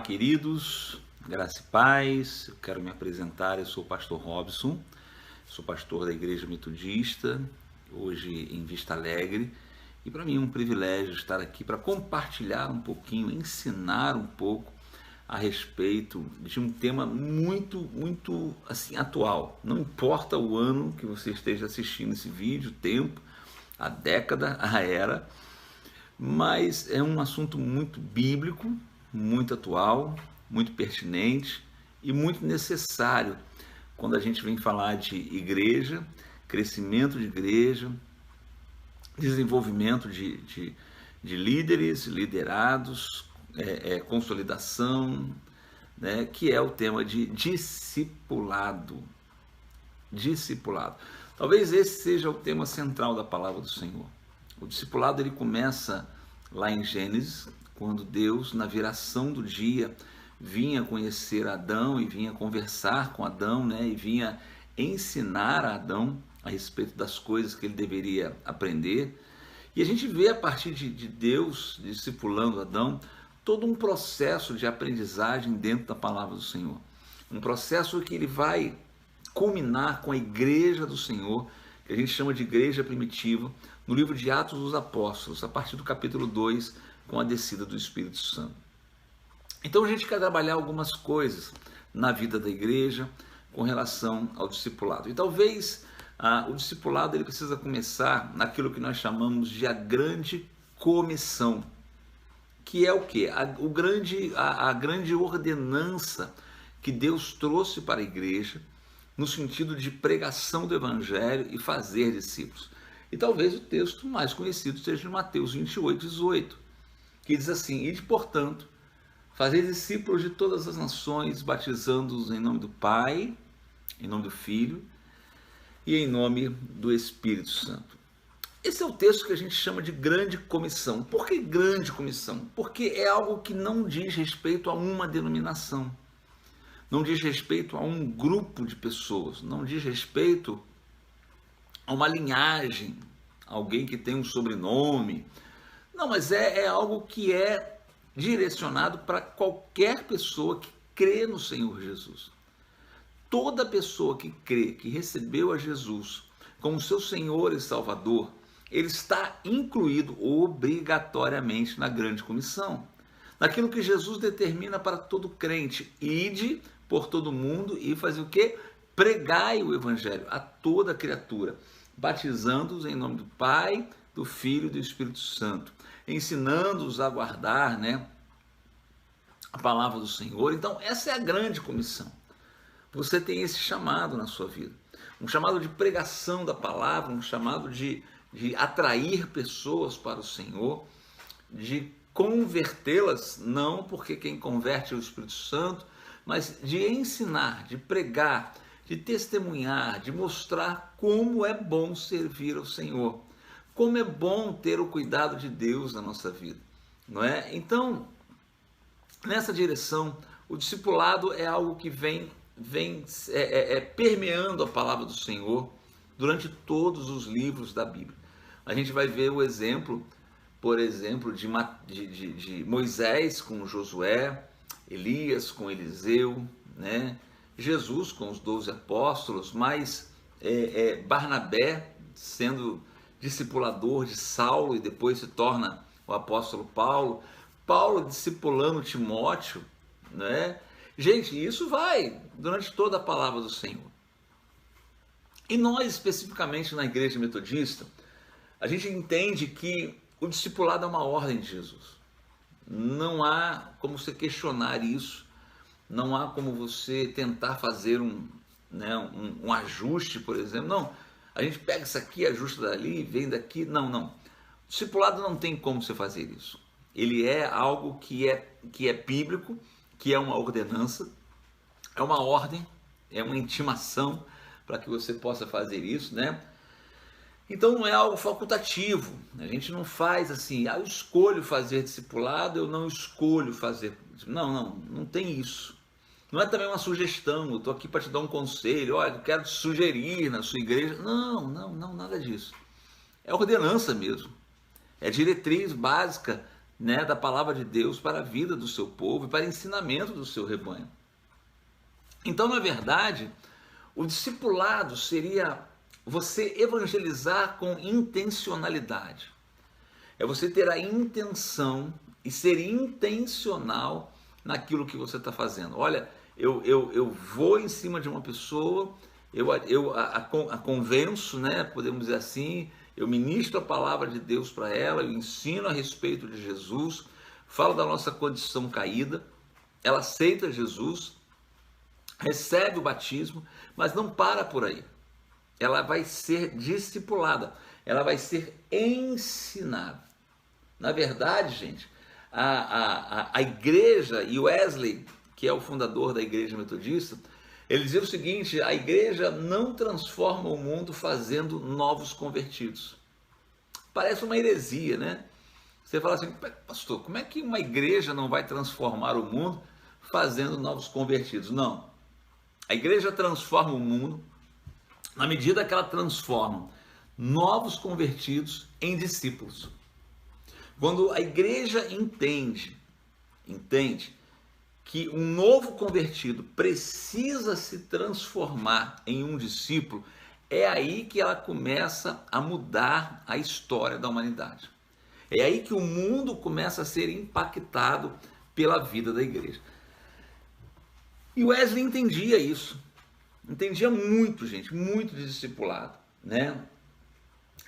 Olá, queridos, graça e paz. Eu quero me apresentar. Eu sou o pastor Robson, sou pastor da Igreja Metodista, hoje em Vista Alegre, e para mim é um privilégio estar aqui para compartilhar um pouquinho, ensinar um pouco a respeito de um tema muito assim atual. Não importa o ano que você esteja assistindo esse vídeo, o tempo, a década, a era, mas é um assunto muito bíblico, muito atual, muito pertinente e muito necessário quando a gente vem falar de igreja, crescimento de igreja, desenvolvimento de líderes, liderados, consolidação, né, que é o tema de discipulado. Discipulado. Talvez esse seja o tema central da palavra do Senhor. O discipulado ele começa lá em Gênesis, quando Deus, na viração do dia, vinha conhecer Adão e vinha conversar com Adão, né, e vinha ensinar a Adão a respeito das coisas que ele deveria aprender. E a gente vê a partir de Deus discipulando Adão, todo um processo de aprendizagem dentro da palavra do Senhor. Um processo que ele vai culminar com a igreja do Senhor, que a gente chama de igreja primitiva, no livro de Atos dos Apóstolos, a partir do capítulo 2, com a descida do Espírito Santo. Então a gente quer trabalhar algumas coisas na vida da igreja com relação ao discipulado. E talvez o discipulado ele precisa começar naquilo que nós chamamos de a grande comissão, que é o quê? A grande ordenança que Deus trouxe para a igreja, no sentido de pregação do evangelho e fazer discípulos. E talvez o texto mais conhecido seja de Mateus 28, 18, que diz assim: ide, portanto, fazer discípulos de todas as nações, batizando-os em nome do Pai, em nome do Filho e em nome do Espírito Santo. Esse é o texto que a gente chama de grande comissão. Por que grande comissão? Porque é algo que não diz respeito a uma denominação, não diz respeito a um grupo de pessoas, não diz respeito a uma linhagem, alguém que tem um sobrenome. Não, mas é algo que é direcionado para qualquer pessoa que crê no Senhor Jesus. Toda pessoa que crê, que recebeu a Jesus como seu Senhor e Salvador, ele está incluído obrigatoriamente na grande comissão. Naquilo que Jesus determina para todo crente: ide por todo mundo e fazer o quê? Pregai o evangelho a toda criatura, batizando-os em nome do Pai, do Filho e do Espírito Santo, ensinando-os a guardar, né, a palavra do Senhor. Então essa é a grande comissão. Você tem esse chamado na sua vida, um chamado de pregação da palavra, um chamado de atrair pessoas para o Senhor, de convertê-las, não porque quem converte é o Espírito Santo, mas de ensinar, de pregar, de testemunhar, de mostrar como é bom servir ao Senhor, como é bom ter o cuidado de Deus na nossa vida, não é? Então, nessa direção, o discipulado é algo que vem permeando a palavra do Senhor durante todos os livros da Bíblia. A gente vai ver o exemplo, por exemplo, de Moisés com Josué, Elias com Eliseu, né? Jesus com os 12 apóstolos, mas Barnabé sendo discipulador de Saulo e depois se torna o apóstolo Paulo, Paulo discipulando Timóteo, né? Gente, isso vai durante toda a palavra do Senhor. E nós, especificamente na Igreja Metodista, a gente entende que o discipulado é uma ordem de Jesus. Não há como você questionar isso, não há como você tentar fazer um ajuste, por exemplo. Não, a gente pega isso aqui, ajusta dali, vem daqui. Não. O discipulado não tem como você fazer isso. Ele é algo que é bíblico, que é uma ordenança, é uma ordem, é uma intimação para que você possa fazer isso, né? Então não é algo facultativo. A gente não faz assim: eu escolho fazer discipulado, eu não escolho fazer. Não tem isso. Não é também uma sugestão: eu estou aqui para te dar um conselho, olha, eu quero te sugerir na sua igreja. Não, nada disso. É ordenança mesmo. É diretriz básica né, da palavra de Deus para a vida do seu povo e para o ensinamento do seu rebanho. Então, na verdade, o discipulado seria você evangelizar com intencionalidade. É você ter a intenção e ser intencional naquilo que você está fazendo. Olha, eu vou em cima de uma pessoa, eu a convenço, né, podemos dizer assim, eu ministro a palavra de Deus para ela, eu ensino a respeito de Jesus, falo da nossa condição caída, ela aceita Jesus, recebe o batismo, mas não para por aí. Ela vai ser discipulada, ela vai ser ensinada. Na verdade, gente, a igreja, e Wesley, que é o fundador da igreja metodista, ele dizia o seguinte: a igreja não transforma o mundo fazendo novos convertidos. Parece uma heresia, né? Você fala assim, pastor, como é que uma igreja não vai transformar o mundo fazendo novos convertidos? Não. A igreja transforma o mundo na medida que ela transforma novos convertidos em discípulos. Quando a igreja entende que um novo convertido precisa se transformar em um discípulo, é aí que ela começa a mudar a história da humanidade. É aí que o mundo começa a ser impactado pela vida da igreja. E Wesley entendia isso. Entendia muito, gente, muito de discipulado, né?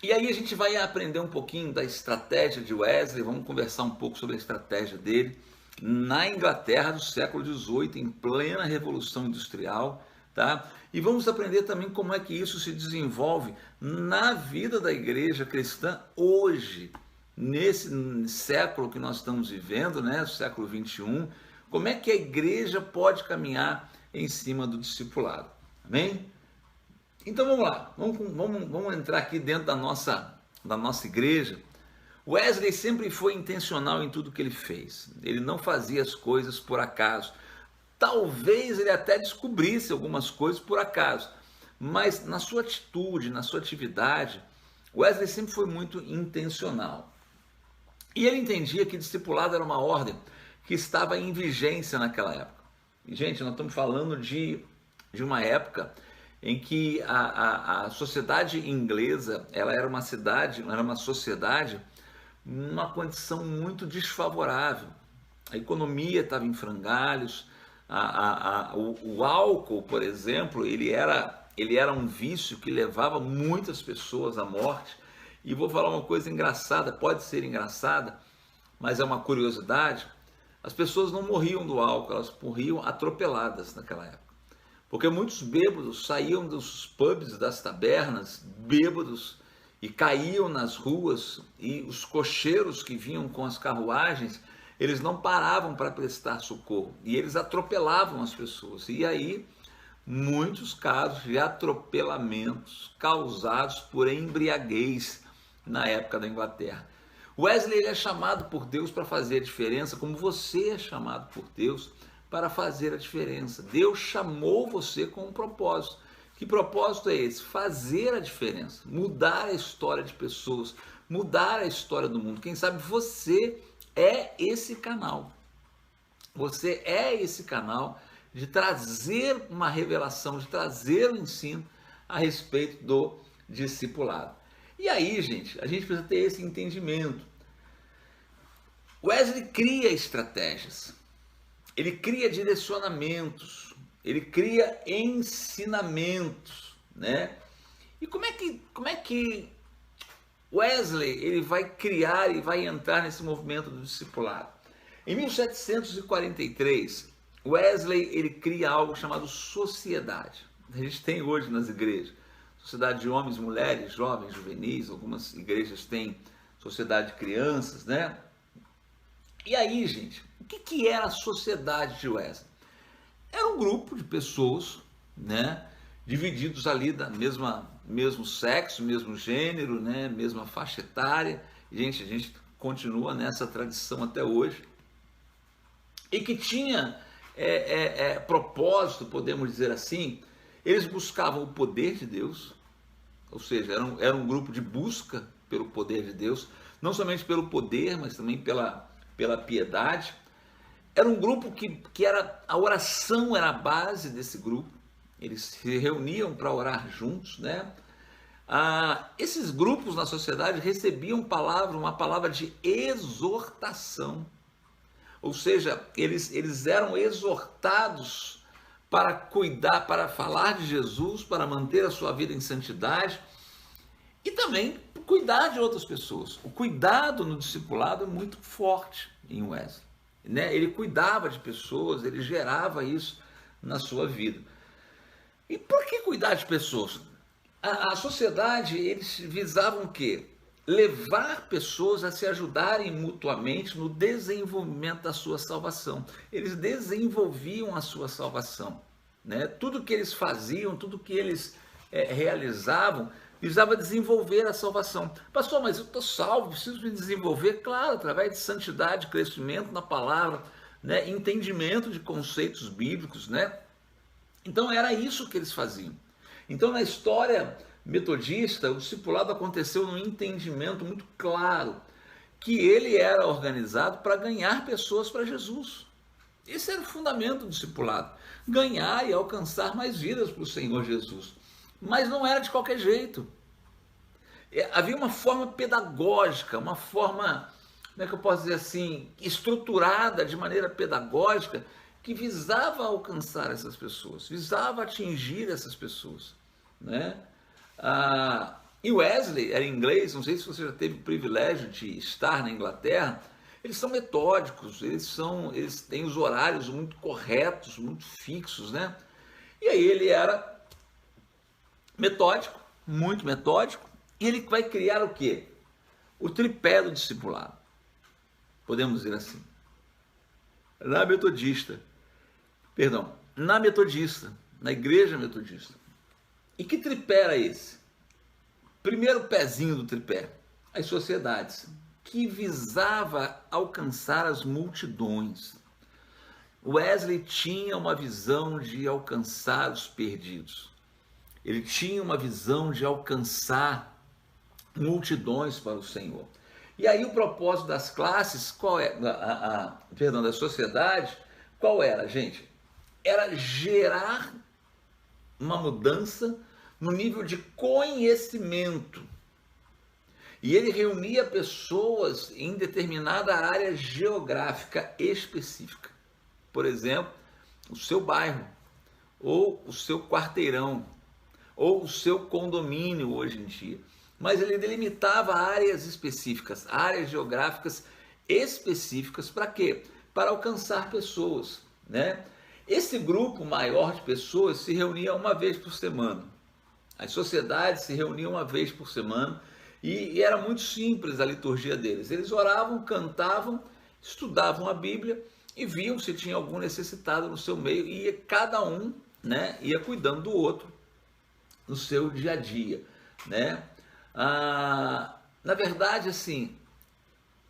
E aí a gente vai aprender um pouquinho da estratégia de Wesley, vamos conversar um pouco sobre a estratégia dele na Inglaterra do século XVIII, em plena Revolução Industrial, tá? E vamos aprender também como é que isso se desenvolve na vida da igreja cristã hoje, nesse século que nós estamos vivendo, né? Século XXI, como é que a igreja pode caminhar em cima do discipulado, amém? Então vamos lá, vamos entrar aqui dentro da nossa igreja. Wesley sempre foi intencional em tudo que ele fez, ele não fazia as coisas por acaso. Talvez ele até descobrisse algumas coisas por acaso, mas na sua atitude, na sua atividade, Wesley sempre foi muito intencional. E ele entendia que discipulado era uma ordem que estava em vigência naquela época. E, gente, nós estamos falando de uma época em que a sociedade inglesa, ela era uma sociedade numa condição muito desfavorável. A economia estava em frangalhos, o álcool, por exemplo, ele era um vício que levava muitas pessoas à morte. E vou falar uma coisa engraçada, pode ser engraçada, mas é uma curiosidade. As pessoas não morriam do álcool, elas morriam atropeladas naquela época. Porque muitos bêbados saíam dos pubs, das tabernas, bêbados, e caíam nas ruas, e os cocheiros que vinham com as carruagens, eles não paravam para prestar socorro, e eles atropelavam as pessoas. E aí, muitos casos de atropelamentos causados por embriaguez na época da Inglaterra. Wesley ele é chamado por Deus para fazer a diferença, como você é chamado por Deus para fazer a diferença. Deus chamou você com um propósito. Que propósito é esse? Fazer a diferença, mudar a história de pessoas, mudar a história do mundo. Quem sabe você é esse canal. Você é esse canal de trazer uma revelação, de trazer um ensino a respeito do discipulado. E aí, gente, a gente precisa ter esse entendimento. Wesley cria estratégias, ele cria direcionamentos, ele cria ensinamentos, né? E como é que Wesley ele vai criar e vai entrar nesse movimento do discipulado? Em 1743, Wesley ele cria algo chamado sociedade. A gente tem hoje nas igrejas sociedade de homens, mulheres, jovens, juvenis, algumas igrejas têm sociedade de crianças, né? E aí, gente, o que era a sociedade de Wesley? Era um grupo de pessoas, né, divididos ali da mesmo sexo, mesmo gênero, né, mesma faixa etária. Gente, a gente continua nessa tradição até hoje. E que tinha propósito, podemos dizer assim, eles buscavam o poder de Deus, ou seja, era um grupo de busca pelo poder de Deus, não somente pelo poder, mas também pela pela piedade. Era um grupo que era, a oração era a base desse grupo. Eles se reuniam para orar juntos, né? Esses grupos na sociedade recebiam uma palavra de exortação. Ou seja, eles eram exortados para cuidar, para falar de Jesus, para manter a sua vida em santidade e também cuidar de outras pessoas. O cuidado no discipulado é muito forte em Wesley, né? Ele cuidava de pessoas, ele gerava isso na sua vida. E por que cuidar de pessoas? A sociedade, eles visavam o quê? Levar pessoas a se ajudarem mutuamente no desenvolvimento da sua salvação. Eles desenvolviam a sua salvação, né? Tudo que eles faziam, tudo que eles realizavam, visava desenvolver a salvação. Pastor, mas eu estou salvo, preciso me desenvolver? Claro, através de santidade, crescimento na palavra, né? Entendimento de conceitos bíblicos, né? Então era isso que eles faziam. Então na história metodista, o discipulado aconteceu num entendimento muito claro que ele era organizado para ganhar pessoas para Jesus. Esse era o fundamento do discipulado, ganhar e alcançar mais vidas para o Senhor Jesus. Mas não era de qualquer jeito. Havia uma forma pedagógica, uma forma, como é que eu posso dizer assim, estruturada de maneira pedagógica, que visava alcançar essas pessoas, visava atingir essas pessoas, né? E Wesley era inglês, não sei se você já teve o privilégio de estar na Inglaterra. Eles são metódicos, eles têm os horários muito corretos, muito fixos, né? E aí ele era metódico, muito metódico, e ele vai criar o quê? O tripé do discipulado, podemos dizer assim. Na metodista, na igreja metodista. E que tripé era esse? Primeiro pezinho do tripé, as sociedades, que visava alcançar as multidões. Wesley tinha uma visão de alcançar os perdidos. Ele tinha uma visão de alcançar multidões para o Senhor. E aí o propósito das classes, das sociedades, qual era, gente? Era gerar uma mudança no nível de conhecimento. E ele reunia pessoas em determinada área geográfica específica. Por exemplo, o seu bairro, ou o seu quarteirão, ou o seu condomínio hoje em dia. Mas ele delimitava áreas específicas, áreas geográficas específicas, para quê? Para alcançar pessoas, né? Esse grupo maior de pessoas se reunia uma vez por semana. As sociedades se reuniam uma vez por semana e era muito simples a liturgia deles. Eles oravam, cantavam, estudavam a Bíblia e viam se tinha algum necessitado no seu meio, e cada um, né, ia cuidando do outro no seu dia a dia, né? Na verdade, assim,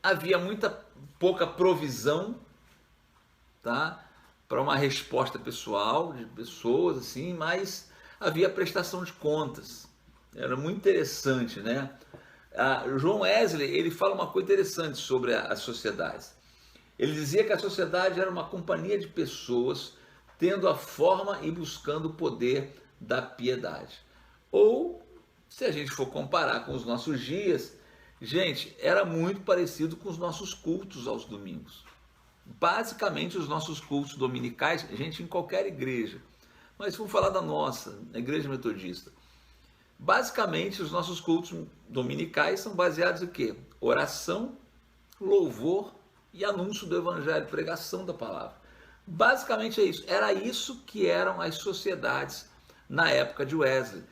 havia pouca provisão, tá, para uma resposta pessoal de pessoas, assim, mas havia prestação de contas. Era muito interessante, né? John Wesley, ele fala uma coisa interessante sobre as sociedades. Ele dizia que a sociedade era uma companhia de pessoas tendo a forma e buscando o poder da piedade. Ou, se a gente for comparar com os nossos dias, gente, era muito parecido com os nossos cultos aos domingos. Basicamente, os nossos cultos dominicais, gente, em qualquer igreja, mas vamos falar da nossa, a igreja metodista. Basicamente, os nossos cultos dominicais são baseados em quê? Oração, louvor e anúncio do evangelho, pregação da palavra. Basicamente é isso. Era isso que eram as sociedades na época de Wesley.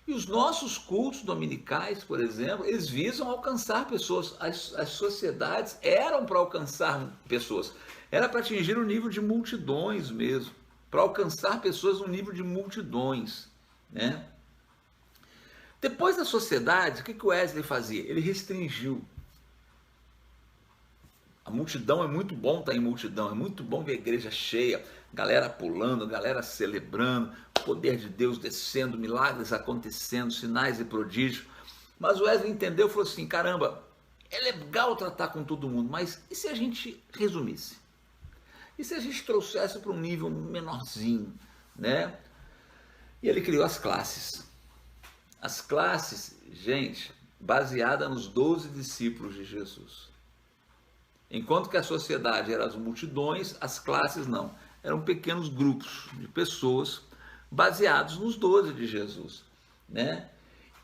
E os nossos cultos dominicais, por exemplo, eles visam alcançar pessoas. As sociedades eram para alcançar pessoas. Era para atingir o nível de multidões mesmo. Para alcançar pessoas no nível de multidões, né? Depois da sociedade, o que Wesley fazia? Ele restringiu. A multidão é muito bom estar em multidão, é muito bom ver a igreja cheia, galera pulando, galera celebrando, o poder de Deus descendo, milagres acontecendo, sinais e prodígios. Mas o Wesley entendeu e falou assim, caramba, é legal tratar com todo mundo, mas e se a gente resumisse? E se a gente trouxesse para um nível menorzinho, né? E ele criou as classes. As classes, gente, baseada nos 12 discípulos de Jesus. Enquanto que a sociedade era as multidões, as classes não. Eram pequenos grupos de pessoas baseados nos 12 de Jesus, né?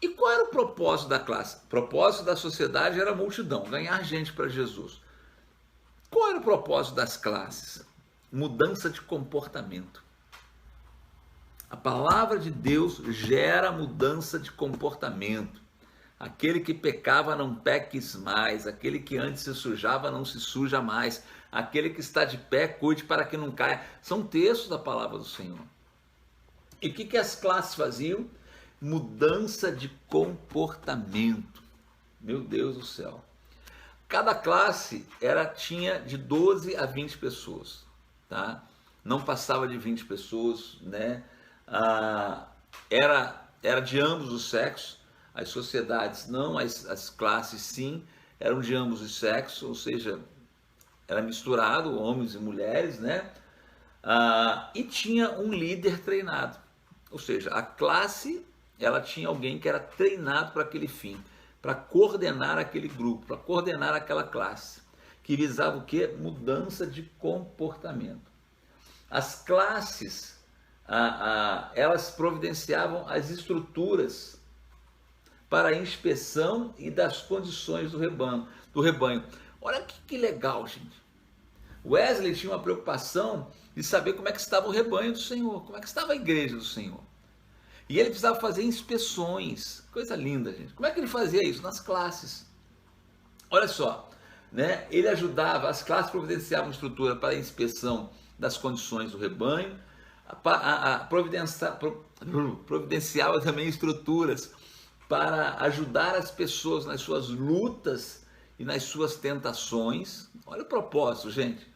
E qual era o propósito da classe? O propósito da sociedade era a multidão, ganhar gente para Jesus. Qual era o propósito das classes? Mudança de comportamento. A palavra de Deus gera mudança de comportamento. Aquele que pecava não peques mais, aquele que antes se sujava não se suja mais, aquele que está de pé cuide para que não caia. São textos da palavra do Senhor. E o que as classes faziam? Mudança de comportamento. Meu Deus do céu. Cada classe tinha de 12 a 20 pessoas, tá? Não passava de 20 pessoas, né? Era de ambos os sexos. As sociedades não, as classes sim, eram de ambos os sexos, ou seja, era misturado, homens e mulheres, né? E tinha um líder treinado, ou seja, a classe, ela tinha alguém que era treinado para aquele fim, para coordenar aquele grupo, para coordenar aquela classe, que visava o quê? Mudança de comportamento. As classes, elas providenciavam as estruturas para a inspeção e das condições do rebanho. Olha que legal, gente. Wesley tinha uma preocupação de saber como é que estava o rebanho do Senhor, como é que estava a igreja do Senhor. E ele precisava fazer inspeções. Coisa linda, gente. Como é que ele fazia isso? Nas classes. Olha só, né? Ele ajudava, as classes providenciavam estrutura para a inspeção das condições do rebanho, providenciava também estruturas para ajudar as pessoas nas suas lutas e nas suas tentações. Olha o propósito, gente.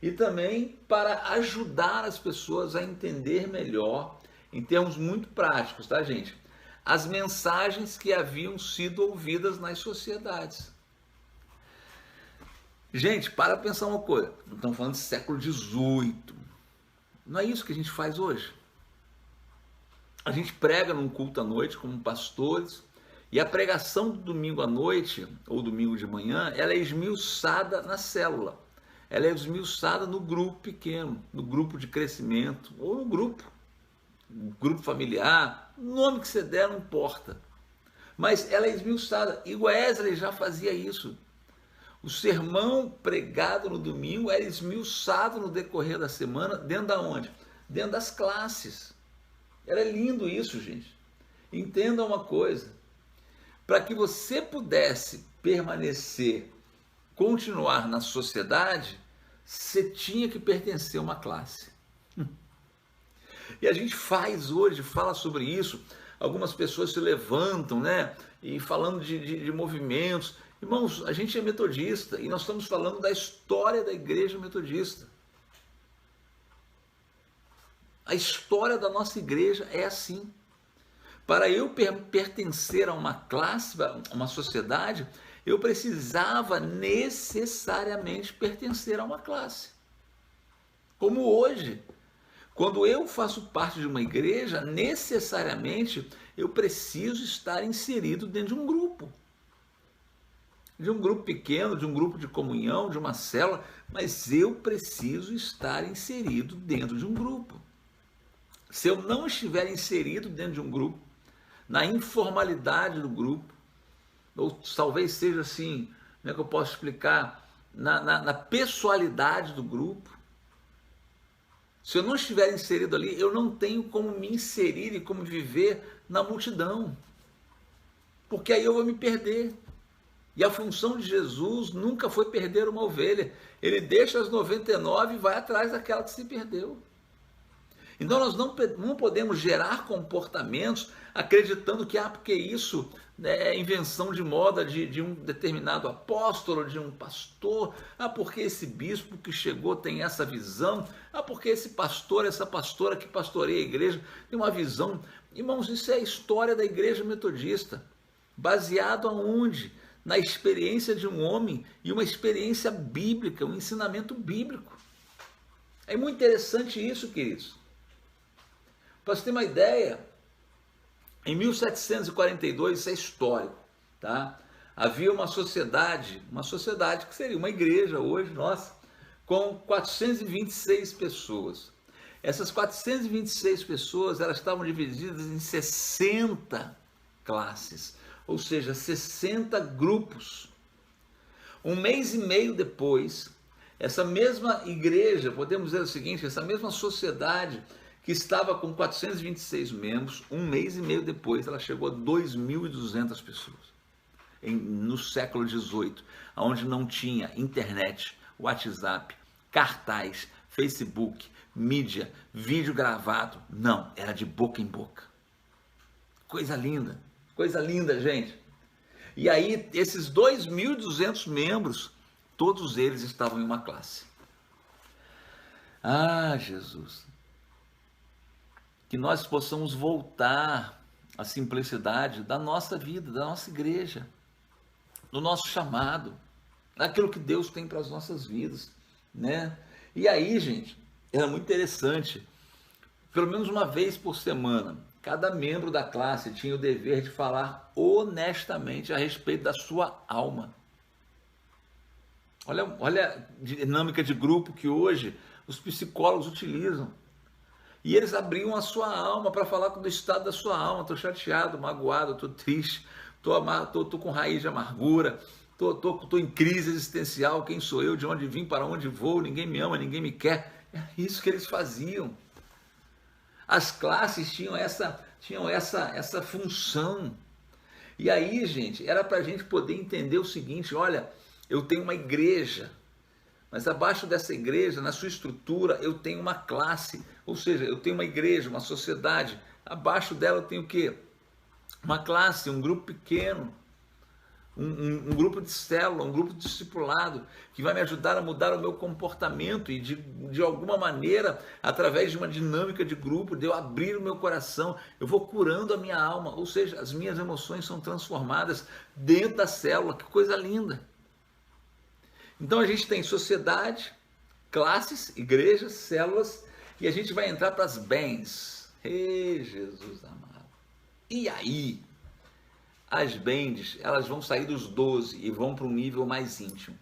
E também para ajudar as pessoas a entender melhor, em termos muito práticos, tá, gente? As mensagens que haviam sido ouvidas nas sociedades. Gente, para pensar uma coisa. Não estamos falando de século XVIII. Não é isso que a gente faz hoje. A gente prega num culto à noite como pastores, e a pregação do domingo à noite, ou domingo de manhã, ela é esmiuçada na célula. Ela é esmiuçada no grupo pequeno, no grupo de crescimento, ou no grupo familiar, o nome que você der não importa. Mas ela é esmiuçada, e Wesley já fazia isso. O sermão pregado no domingo era esmiuçado no decorrer da semana, dentro da onde? Dentro das classes. Era lindo isso, gente. Entenda uma coisa. Para que você pudesse permanecer, continuar na sociedade, você tinha que pertencer a uma classe. E a gente fala sobre isso. Algumas pessoas se levantam, né? E falando de movimentos. Irmãos, a gente é metodista e nós estamos falando da história da igreja metodista. A história da nossa igreja é assim. Para eu pertencer a uma classe, a uma sociedade, eu precisava necessariamente pertencer a uma classe. Como hoje, quando eu faço parte de uma igreja, necessariamente eu preciso estar inserido dentro de um grupo. De um grupo pequeno, de um grupo de comunhão, de uma célula, mas eu preciso estar inserido dentro de um grupo. Se eu não estiver inserido dentro de um grupo, na informalidade do grupo, ou talvez seja assim, como é que eu posso explicar, na pessoalidade do grupo, se eu não estiver inserido ali, eu não tenho como me inserir e como viver na multidão, porque aí eu vou me perder. E a função de Jesus nunca foi perder uma ovelha. Ele deixa as 99 e vai atrás daquela que se perdeu. Então nós não podemos gerar comportamentos acreditando que porque isso é invenção de moda de um determinado apóstolo, de um pastor, porque esse bispo que chegou tem essa visão, porque esse pastor, essa pastora que pastoreia a igreja tem uma visão. Irmãos, isso é a história da igreja metodista, baseado aonde? na experiência de um homem e uma experiência bíblica, um ensinamento bíblico. É muito interessante isso, queridos. Para você ter uma ideia, em 1742, isso é histórico, tá? Havia uma sociedade que seria uma igreja hoje, nossa, com 426 pessoas. Essas 426 pessoas, elas estavam divididas em 60 classes, ou seja, 60 grupos. Um mês e meio depois, essa mesma igreja, podemos dizer o seguinte, essa mesma sociedade que estava com 426 membros, um mês e meio depois, ela chegou a 2.200 pessoas. No século XVIII, onde não tinha internet, WhatsApp, cartaz, Facebook, mídia, vídeo gravado, não, era de boca em boca. Coisa linda, gente. E aí, esses 2.200 membros, todos eles estavam em uma classe. Ah, Jesus! Que nós possamos voltar à simplicidade da nossa vida, da nossa igreja, do nosso chamado, daquilo que Deus tem para as nossas vidas, né? E aí, gente, era muito interessante, pelo menos uma vez por semana, cada membro da classe tinha o dever de falar honestamente a respeito da sua alma. Olha a dinâmica de grupo que hoje os psicólogos utilizam. E eles abriam a sua alma para falar do estado da sua alma. Estou chateado, magoado, estou triste, estou com raiz de amargura, estou em crise existencial. Quem sou eu? De onde vim? Para onde vou? Ninguém me ama, ninguém me quer. É isso que eles faziam. As classes tinham essa função. E aí, gente, era para a gente poder entender o seguinte: olha, eu tenho uma igreja, mas abaixo dessa igreja, na sua estrutura, eu tenho uma classe, ou seja, eu tenho uma igreja, uma sociedade, abaixo dela eu tenho o quê? Uma classe, um grupo pequeno, um grupo de célula, um grupo de discipulado, que vai me ajudar a mudar o meu comportamento e de alguma maneira, através de uma dinâmica de grupo, de eu abrir o meu coração, eu vou curando a minha alma, ou seja, as minhas emoções são transformadas dentro da célula. Que coisa linda! Então a gente tem sociedade, classes, igrejas, células, e a gente vai entrar para as bands. Ei, Jesus amado! E aí? As bands, elas vão sair dos 12 e vão para um nível mais íntimo.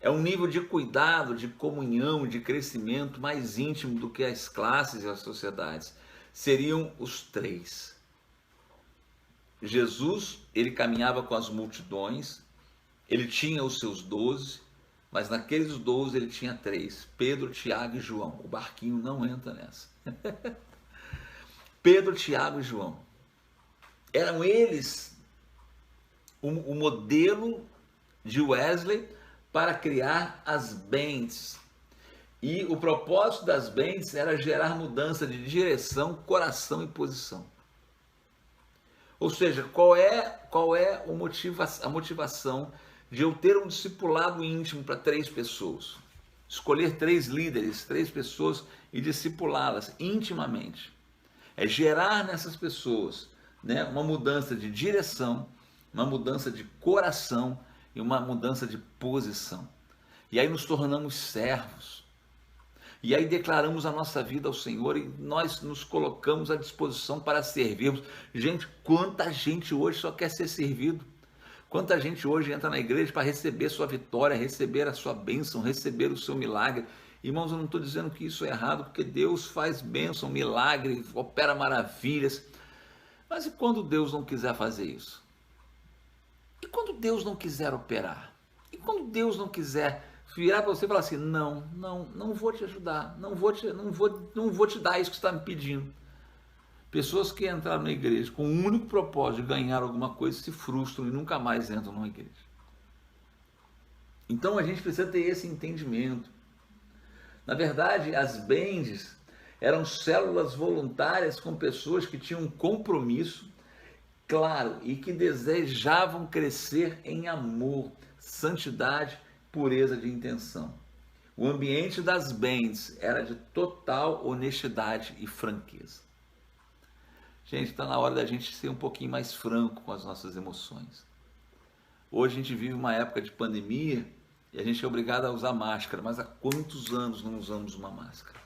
É um nível de cuidado, de comunhão, de crescimento mais íntimo do que as classes e as sociedades. Seriam os 3. Jesus, ele caminhava com as multidões, ele tinha os seus 12, mas naqueles 12 ele tinha 3, Pedro, Tiago e João. O barquinho não entra nessa. Pedro, Tiago e João. Eram eles o modelo de Wesley para criar as bands. E o propósito das bands era gerar mudança de direção, coração e posição. Ou seja, qual é a motivação de eu ter um discipulado íntimo para 3 pessoas? Escolher 3 líderes, 3 pessoas e discipulá-las intimamente. É gerar nessas pessoas, né, uma mudança de direção, uma mudança de coração e uma mudança de posição. E aí nos tornamos servos. E aí declaramos a nossa vida ao Senhor e nós nos colocamos à disposição para servirmos. Gente, quanta gente hoje só quer ser servido. Quanta gente hoje entra na igreja para receber sua vitória, receber a sua bênção, receber o seu milagre. Irmãos, eu não estou dizendo que isso é errado, porque Deus faz bênção, milagre, opera maravilhas. Mas e quando Deus não quiser fazer isso? E quando Deus não quiser operar? E quando Deus não quiser virar para você e falar assim: não vou te ajudar, não vou te dar isso que você está me pedindo. Pessoas que entraram na igreja com o único propósito de ganhar alguma coisa se frustram e nunca mais entram numa igreja. Então a gente precisa ter esse entendimento. Na verdade, as bands eram células voluntárias com pessoas que tinham um compromisso claro e que desejavam crescer em amor, santidade, pureza de intenção. O ambiente das bands era de total honestidade e franqueza. Gente, está na hora da gente ser um pouquinho mais franco com as nossas emoções. Hoje a gente vive uma época de pandemia e a gente é obrigado a usar máscara, mas há quantos anos não usamos uma máscara?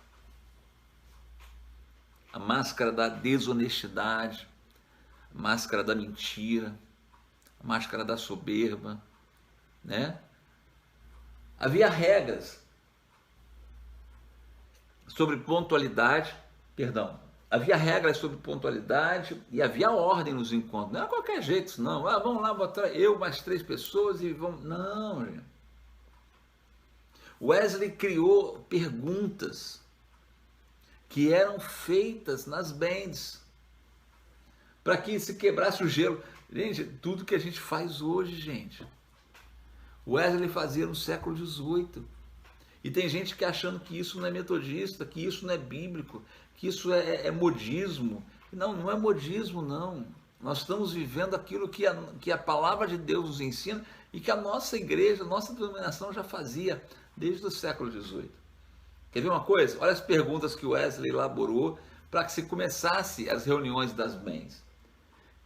A máscara da desonestidade, a máscara da mentira, a máscara da soberba, né? Havia regras sobre pontualidade, havia regras sobre pontualidade e havia ordem nos encontros. Não era qualquer jeito, não. Vamos lá, botar eu mais 3 pessoas e vamos... Não, gente. Wesley criou perguntas que eram feitas nas bands para que se quebrasse o gelo. Gente, tudo que a gente faz hoje, gente, Wesley fazia no século XVIII. E tem gente que achando que isso não é metodista, que isso não é bíblico, que isso é modismo. Não, não é modismo, não. Nós estamos vivendo aquilo que a palavra de Deus nos ensina e que a nossa igreja, a nossa denominação já fazia desde o século XVIII. Quer ver uma coisa? Olha as perguntas que Wesley elaborou para que se começasse as reuniões das bens.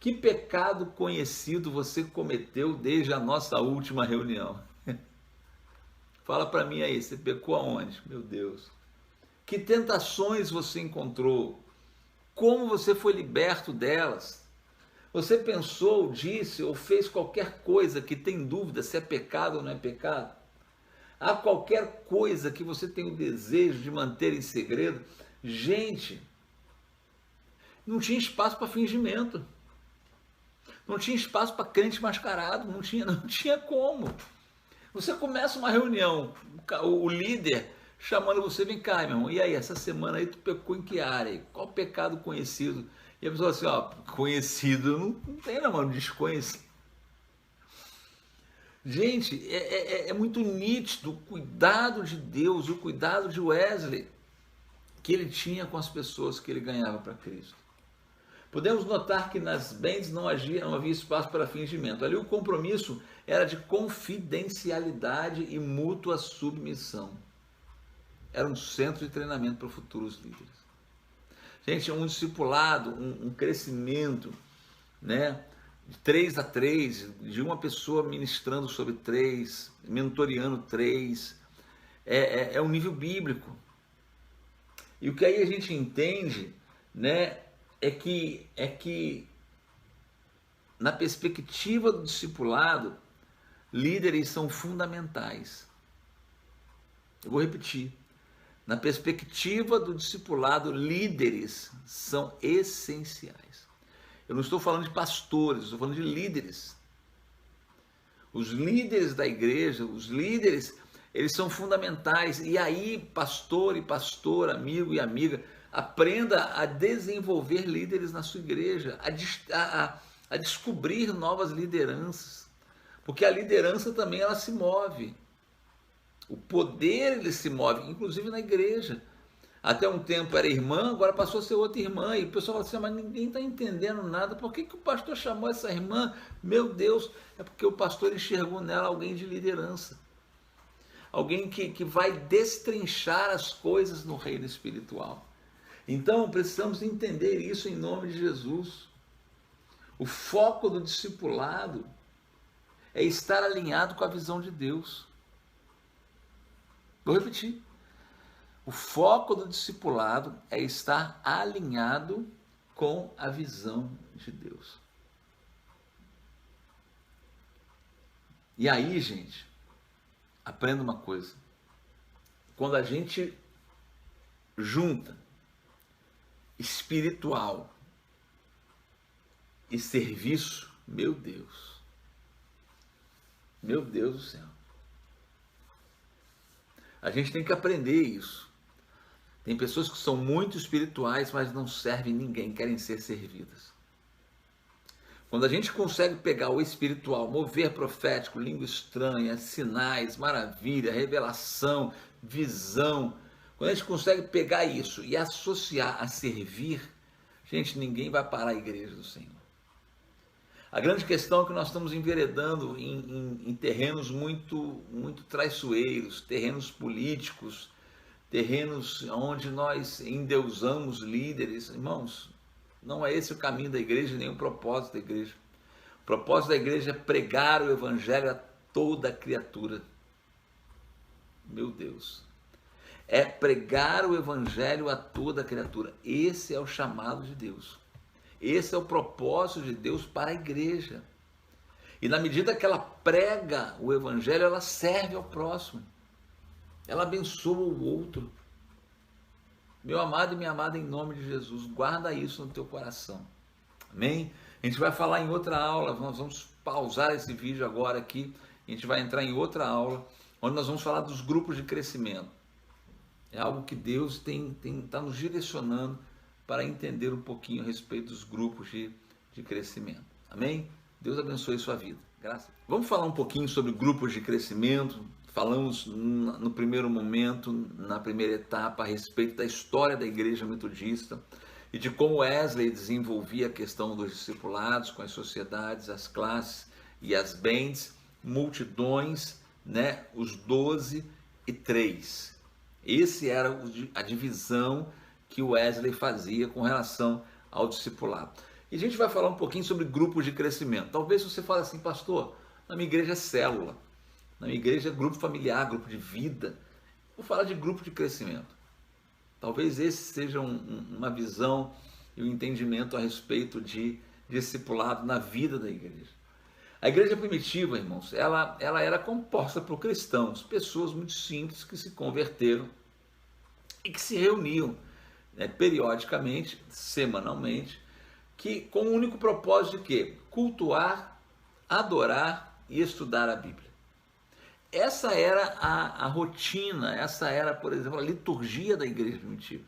Que pecado conhecido você cometeu desde a nossa última reunião? Fala para mim aí, você pecou aonde? Meu Deus. Que tentações você encontrou? Como você foi liberto delas? Você pensou, disse ou fez qualquer coisa que tem dúvida se é pecado ou não é pecado? Há qualquer coisa que você tem o desejo de manter em segredo? Gente, não tinha espaço para fingimento. Não tinha espaço para crente mascarado, não tinha como. Você começa uma reunião, o líder chamando você, vem cá, meu irmão, e aí, essa semana aí tu pecou em que área? Qual pecado conhecido? E a pessoa assim, ó, conhecido, não tem na mão, desconhecido. Gente, é muito nítido o cuidado de Deus, o cuidado de Wesley, que ele tinha com as pessoas que ele ganhava para Cristo. Podemos notar que nas bands não havia espaço para fingimento. Ali o compromisso era de confidencialidade e mútua submissão. Era um centro de treinamento para futuros líderes. Gente, um discipulado, um crescimento, né? De 3 a 3, de uma pessoa ministrando sobre 3, mentoreando 3, é um nível bíblico. E o que aí a gente entende, né? É que na perspectiva do discipulado, líderes são fundamentais. Eu vou repetir. Na perspectiva do discipulado, líderes são essenciais. Eu não estou falando de pastores, estou falando de líderes. Os líderes da igreja, os líderes, eles são fundamentais. E aí, pastor e pastora, amigo e amiga, aprenda a desenvolver líderes na sua igreja, a descobrir novas lideranças, porque a liderança também ela se move, o poder ele se move, inclusive na igreja. Até um tempo era irmã, agora passou a ser outra irmã, e o pessoal fala assim, mas ninguém está entendendo nada, por que o pastor chamou essa irmã? Meu Deus, é porque o pastor enxergou nela alguém de liderança, alguém que vai destrinchar as coisas no reino espiritual. Então, precisamos entender isso em nome de Jesus. O foco do discipulado é estar alinhado com a visão de Deus. Vou repetir. O foco do discipulado é estar alinhado com a visão de Deus. E aí, gente, aprenda uma coisa. Quando a gente junta espiritual e serviço, meu Deus do céu, a gente tem que aprender isso. Tem pessoas que são muito espirituais, mas não servem ninguém, querem ser servidas. Quando a gente consegue pegar o espiritual, mover profético, língua estranha, sinais, maravilha, revelação, visão, quando a gente consegue pegar isso e associar a servir, gente, ninguém vai parar a igreja do Senhor. A grande questão é que nós estamos enveredando em terrenos muito traiçoeiros, terrenos políticos, terrenos onde nós endeusamos líderes. Irmãos, não é esse o caminho da igreja, nem o propósito da igreja. O propósito da igreja é pregar o evangelho a toda criatura. Meu Deus. É pregar o evangelho a toda criatura. Esse é o chamado de Deus. Esse é o propósito de Deus para a igreja. E na medida que ela prega o evangelho, ela serve ao próximo. Ela abençoa o outro. Meu amado e minha amada, em nome de Jesus, guarda isso no teu coração. Amém? A gente vai falar em outra aula, nós vamos pausar esse vídeo agora aqui, a gente vai entrar em outra aula, onde nós vamos falar dos grupos de crescimento. É algo que Deus está nos direcionando para entender um pouquinho a respeito dos grupos de crescimento. Amém? Deus abençoe sua vida. Graças. Vamos falar um pouquinho sobre grupos de crescimento. Falamos no primeiro momento, na primeira etapa, a respeito da história da igreja metodista e de como Wesley desenvolvia a questão dos discipulados com as sociedades, as classes e as bands, multidões, né? Os 12 e 3. Esse era a divisão que Wesley fazia com relação ao discipulado. E a gente vai falar um pouquinho sobre grupos de crescimento. Talvez você fale assim, pastor, na minha igreja é célula, na minha igreja é grupo familiar, grupo de vida. Vou falar de grupo de crescimento. Talvez esse seja uma visão e um entendimento a respeito de discipulado na vida da igreja. A igreja primitiva, irmãos, ela era composta por cristãos, pessoas muito simples que se converteram e que se reuniam, né, periodicamente, semanalmente, que com o único propósito de quê? Cultuar, adorar e estudar a Bíblia. Essa era a rotina, essa era, por exemplo, a liturgia da igreja primitiva.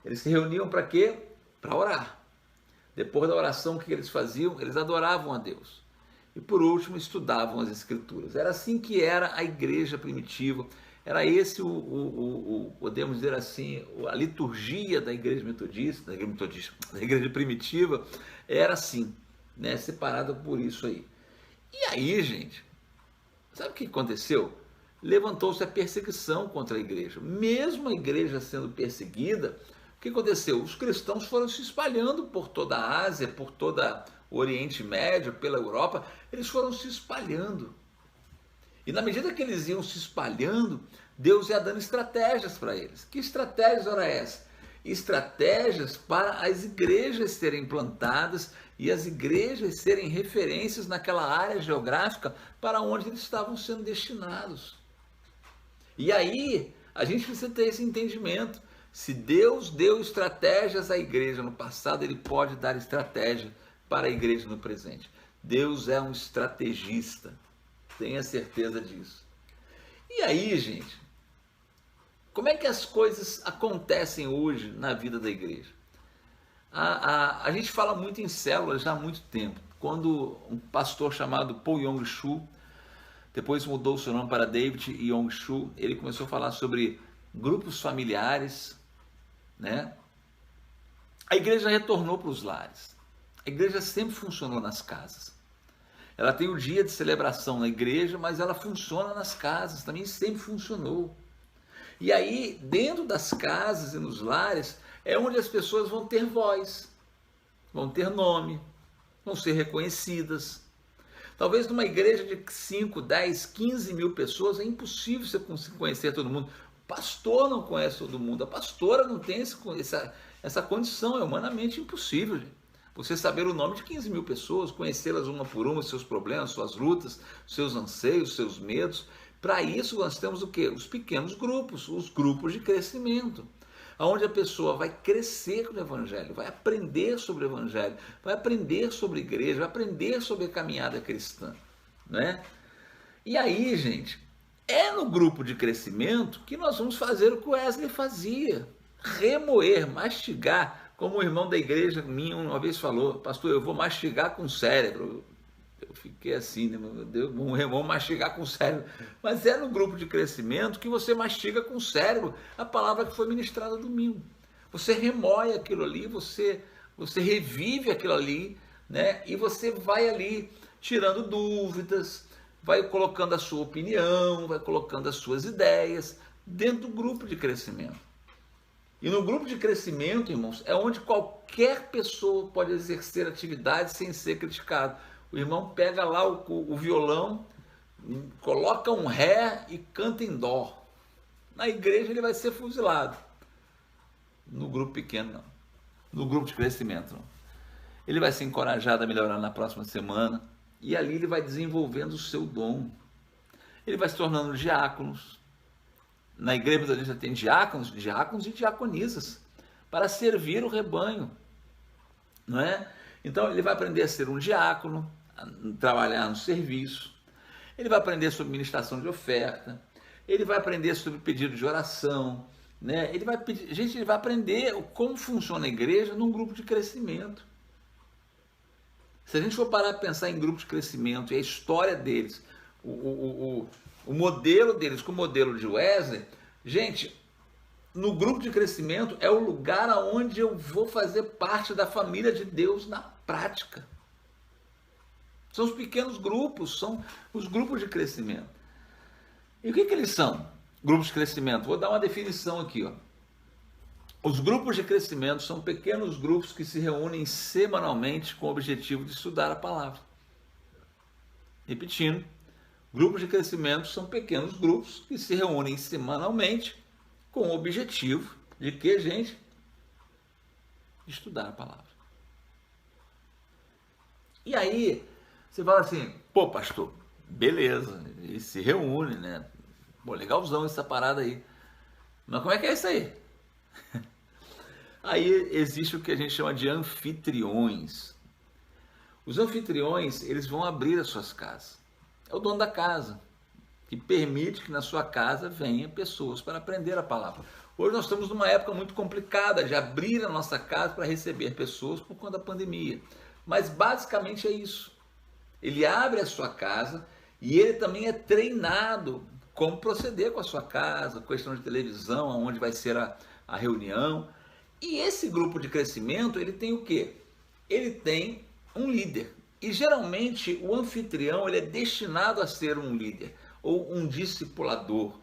Eles se reuniam para quê? Para orar. Depois da oração, o que eles faziam? Eles adoravam a Deus. E por último, estudavam as Escrituras. Era assim que era a igreja primitiva. Era esse, podemos dizer assim, a liturgia da igreja metodista, da igreja primitiva, era assim, né? Separada por isso aí. E aí, gente, sabe o que aconteceu? Levantou-se a perseguição contra a igreja. Mesmo a igreja sendo perseguida, o que aconteceu? Os cristãos foram se espalhando por toda a Ásia, por todo o Oriente Médio, pela Europa, eles foram se espalhando. E na medida que eles iam se espalhando, Deus ia dando estratégias para eles. Que estratégias eram essas? Estratégias para as igrejas serem plantadas e as igrejas serem referências naquela área geográfica para onde eles estavam sendo destinados. E aí, a gente precisa ter esse entendimento. Se Deus deu estratégias à igreja no passado, Ele pode dar estratégia para a igreja no presente. Deus é um estrategista. Tenha certeza disso. E aí, gente, como é que as coisas acontecem hoje na vida da igreja? A gente fala muito em células já há muito tempo. Quando um pastor chamado Paul Yong-Shu, depois mudou seu nome para David Yong-Shu, ele começou a falar sobre grupos familiares, né? A igreja retornou para os lares. A igreja sempre funcionou nas casas. Ela tem o dia de celebração na igreja, mas ela funciona nas casas, também sempre funcionou. E aí, dentro das casas e nos lares, é onde as pessoas vão ter voz, vão ter nome, vão ser reconhecidas. Talvez numa igreja de 5, 10, 15 mil pessoas, é impossível você conhecer todo mundo. O pastor não conhece todo mundo, a pastora não tem essa condição, é humanamente impossível, gente. Você saber o nome de 15 mil pessoas, conhecê-las uma por uma, seus problemas, suas lutas, seus anseios, seus medos. Para isso nós temos o quê? Os pequenos grupos, os grupos de crescimento, onde a pessoa vai crescer com o Evangelho, vai aprender sobre o Evangelho, vai aprender sobre a igreja, vai aprender sobre a caminhada cristã, né? E aí, gente, é no grupo de crescimento que nós vamos fazer o que o Wesley fazia, remoer, mastigar. Como o irmão da igreja minha uma vez falou, pastor, eu vou mastigar com o cérebro. Eu fiquei assim, né, meu Deus, vamos mastigar com o cérebro. Mas é no grupo de crescimento que você mastiga com o cérebro a palavra que foi ministrada domingo. Você remoe aquilo ali, você revive aquilo ali, né? E você vai ali tirando dúvidas, vai colocando a sua opinião, vai colocando as suas ideias dentro do grupo de crescimento. E no grupo de crescimento, irmãos, é onde qualquer pessoa pode exercer atividade sem ser criticado. O irmão pega lá o violão, coloca um ré e canta em dó. Na igreja ele vai ser fuzilado. No grupo pequeno não. No grupo de crescimento não. Ele vai ser encorajado a melhorar na próxima semana e ali ele vai desenvolvendo o seu dom. Ele vai se tornando diáconos. Na igreja metodista tem diáconos e diaconisas para servir o rebanho, não é? Então ele vai aprender a ser um diácono, a trabalhar no serviço. Ele vai aprender sobre ministração de oferta. Ele vai aprender sobre pedido de oração, né? Ele vai aprender como funciona a igreja num grupo de crescimento. Se a gente for parar a pensar em grupo de crescimento e a história deles, o modelo deles com o modelo de Wesley, gente, no grupo de crescimento é o lugar onde eu vou fazer parte da família de Deus na prática. São os pequenos grupos, são os grupos de crescimento. E o que eles são? Grupos de crescimento. Vou dar uma definição aqui, ó. Os grupos de crescimento são pequenos grupos que se reúnem semanalmente com o objetivo de estudar a palavra. Repetindo, grupos de crescimento são pequenos grupos que se reúnem semanalmente com o objetivo de que, gente? De estudar a palavra. E aí, você fala assim, pô, pastor, beleza, ele se reúne, né? Pô, legalzão essa parada aí. Mas como é que é isso aí? Aí existe o que a gente chama de anfitriões. Os anfitriões, eles vão abrir as suas casas. É o dono da casa, que permite que na sua casa venham pessoas para aprender a palavra. Hoje nós estamos numa época muito complicada de abrir a nossa casa para receber pessoas por conta da pandemia. Mas basicamente é isso. Ele abre a sua casa e ele também é treinado como proceder com a sua casa, questão de televisão, onde vai ser a reunião. E esse grupo de crescimento, ele tem o quê? Ele tem um líder. E geralmente o anfitrião, ele é destinado a ser um líder, ou um discipulador,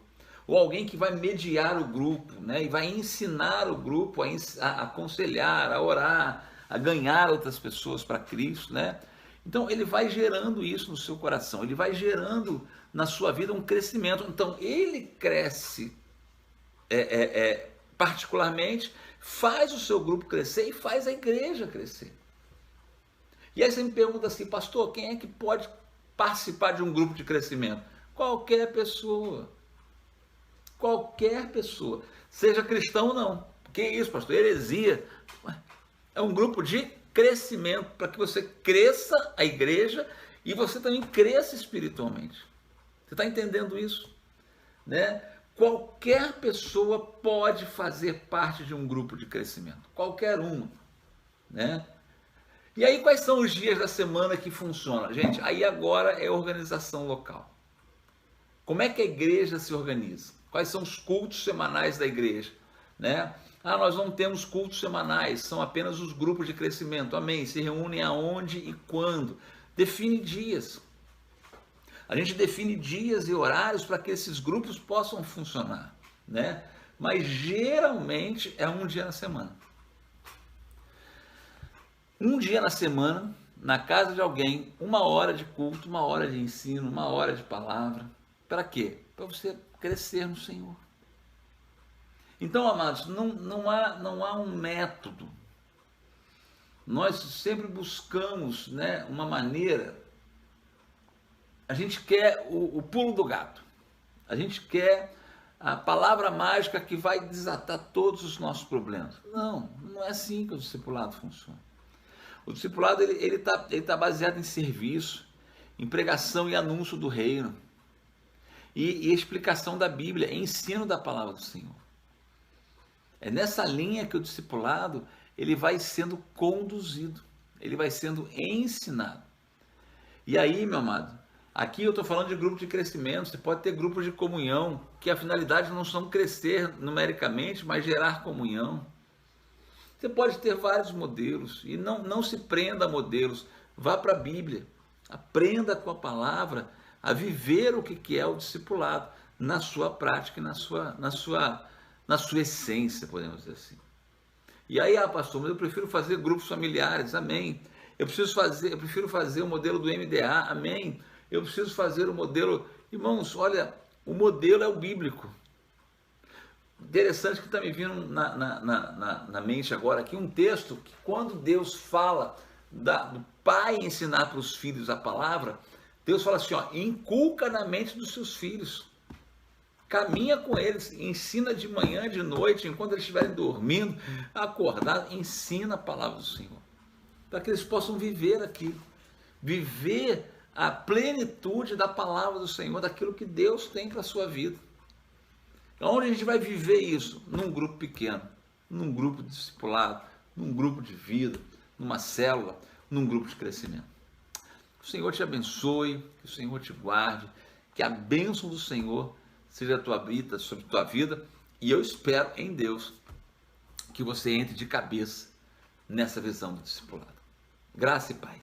ou alguém que vai mediar o grupo, né? E vai ensinar o grupo a aconselhar, a orar, a ganhar outras pessoas para Cristo, né? Então ele vai gerando isso no seu coração, ele vai gerando na sua vida um crescimento. Então ele cresce particularmente, faz o seu grupo crescer e faz a igreja crescer. E aí você me pergunta assim, pastor, quem é que pode participar de um grupo de crescimento? Qualquer pessoa. Qualquer pessoa. Seja cristão ou não. Que isso, pastor? Heresia. É um grupo de crescimento, para que você cresça a igreja e você também cresça espiritualmente. Você está entendendo isso? Né? Qualquer pessoa pode fazer parte de um grupo de crescimento. Qualquer uma. Né? E aí, quais são os dias da semana que funciona? Gente, aí agora é organização local. Como é que a igreja se organiza? Quais são os cultos semanais da igreja? Né? Ah, nós não temos cultos semanais, são apenas os grupos de crescimento. Amém. Se reúnem aonde e quando? Define dias. A gente define dias e horários para que esses grupos possam funcionar, né? Mas geralmente é um dia na semana. Um dia na semana, na casa de alguém, 1 hora de culto, 1 hora de ensino, 1 hora de palavra. Para quê? Para você crescer no Senhor. Então, amados, não há um método. Nós sempre buscamos, né, uma maneira. A gente quer o pulo do gato. A gente quer a palavra mágica que vai desatar todos os nossos problemas. Não é assim que o discipulado funciona. O discipulado ele tá baseado em serviço, em pregação e anúncio do reino, e explicação da Bíblia, ensino da palavra do Senhor. É nessa linha que o discipulado ele vai sendo conduzido, ele vai sendo ensinado. E aí, meu amado, aqui eu estou falando de grupo de crescimento. Você pode ter grupos de comunhão, que a finalidade não são crescer numericamente, mas gerar comunhão. Você pode ter vários modelos e não se prenda a modelos. Vá para a Bíblia, aprenda com a palavra a viver o que é o discipulado na sua prática e na sua essência, podemos dizer assim. E aí, pastor, mas eu prefiro fazer grupos familiares. Amém. eu prefiro fazer o modelo do MDA, amém? Eu preciso fazer o modelo, irmãos, olha, o modelo é o bíblico. Interessante que está me vindo na mente agora aqui um texto que quando Deus fala do pai ensinar para os filhos a palavra, Deus fala assim, ó, inculca na mente dos seus filhos, caminha com eles, ensina de manhã, de noite, enquanto eles estiverem dormindo, acordados, ensina a palavra do Senhor, para que eles possam viver aquilo, viver a plenitude da palavra do Senhor, daquilo que Deus tem para a sua vida. Onde a gente vai viver isso? Num grupo pequeno, num grupo de discipulado, num grupo de vida, numa célula, num grupo de crescimento. Que o Senhor te abençoe, que o Senhor te guarde, que a bênção do Senhor seja sobre a tua vida, e eu espero em Deus que você entre de cabeça nessa visão do discipulado. Graça e paz.